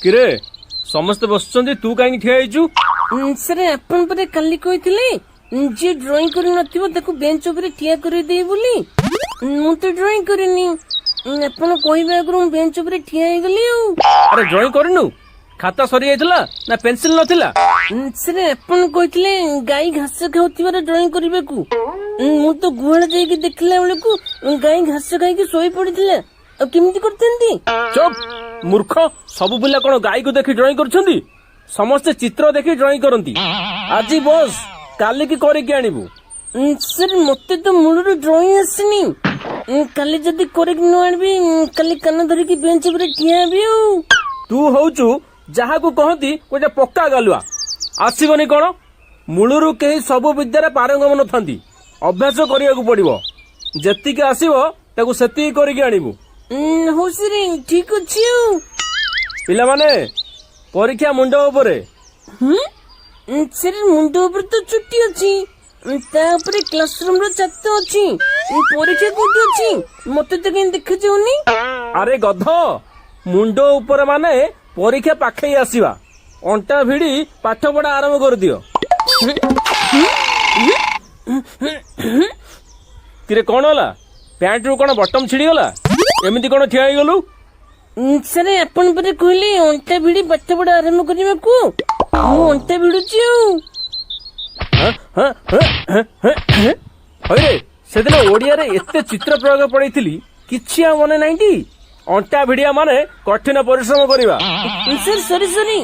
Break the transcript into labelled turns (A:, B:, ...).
A: किरे समस्ते बसुଛନ୍ତି तू कहीं ठिया ହେଇଛୁ?
B: ସାର୍ ଆପଣ ପରା କାଲି କହିଥିଲେ ଯିଏ ଡ୍ରଇଂ କରି ନଥିବ ତାକୁ ବେଞ୍ଚ ଉପରେ ଠିଆ କରିଦେଇ ବୋଲି। ମୁଁ ତ ଡ୍ରଇଂ କରିନି, ଆପଣ କହିବା ଆଗରୁ ମୁଁ ବେଞ୍ଚ ଉପରେ ଠିଆ ହେଇଗଲି ଆଉ।
A: अरे ड्राइंग करनु खाता सरी जाइतला ना पेंसिल नथिला?
B: ସାର୍ ଆପଣ କହିଥିଲେ ଗାଈ ଘାସ ଖାଉଥିବାର ଡ୍ରଇଂ କରିବାକୁ। ମୁଁ ତ ଗୁହାଳ ଯାଇକି ଦେଖିଲା ବେଳକୁ ଗାଈ ଘାସ ଖାଇକି ଶୋଇ ପଡିଥିଲା। ଆଉ କେମିତି କରିଥାନ୍ତି?
A: चुप मूर्ख सब पिला कोन गाई को देखि ड्राइंग करछंती? समस्ते चित्र देखि ड्राइंग करंती। आज बस काली की करे के आनिबू?
B: ସାର୍ ମତେ ତ ମୂଳରୁ ଡ୍ରଇଂ ଆସିନି। କାଲି ଯଦି କରିକି ନ ଆଣିବି କାଲି କାନ ଧରିକି ବେଞ୍ଚ ଉପରେ ଠିଆ ହେବି ଆଉ।
A: तू होउचु जहा को कहती गोटे पक्का गालुआ आसीबनी कोन? मूलरू केही सब विद्यारे पारंगम नथांती। अभ्यास करियाकू पड़िबो। जेतिके आसीबो ताकू सेति करिके आनिबू।
B: ହଉ ସାର୍ ଠିକ ଅଛି ଆଉ।
A: पिला माने परीक्षा मुंड उपरे
B: ସାର୍ ମୁଣ୍ଡ ଉପରେ ତ ଚୁଟି ଅଛି, ତା ଉପରେ କ୍ଲାସରୁମ ର ଛାତ ଅଛି, ପରୀକ୍ଷା କୋଉଠି ଅଛି ମତେ ତ କାହିଁ ଦେଖାଯାଉନି।
A: अरे गध मुंड ऊपर माने परीक्षा पाखे आसीबा। अंटा भिड़ी पाठ पढ़ा आरंभ कर दियो। किरे कौन होला? पैंट रु कौन बटम छिड़ी गला? एमिति कौन ठिया गलु?
B: ସାର୍ ଆପଣ ପରା କହିଲେ ଅଣ୍ଟା ଭିଡି ପାଠ ପଢା ଆରମ୍ଭ କରିବାକୁ। ମୁଁ ଅଣ୍ଟା ଭିଡୁଛି ଆଉ।
A: ହଇରେ ସେଦିନ ଓଡିଆରେ ଏତେ ଚିତ୍ର ପ୍ରୟୋଗ ପଢେଇଥିଲି କିଛି ଆଉ ମନେ ନାଇଁଟି? अंटा भिड़िया माने कठिन परिश्रम करिबा।
B: ସାର୍ ସରି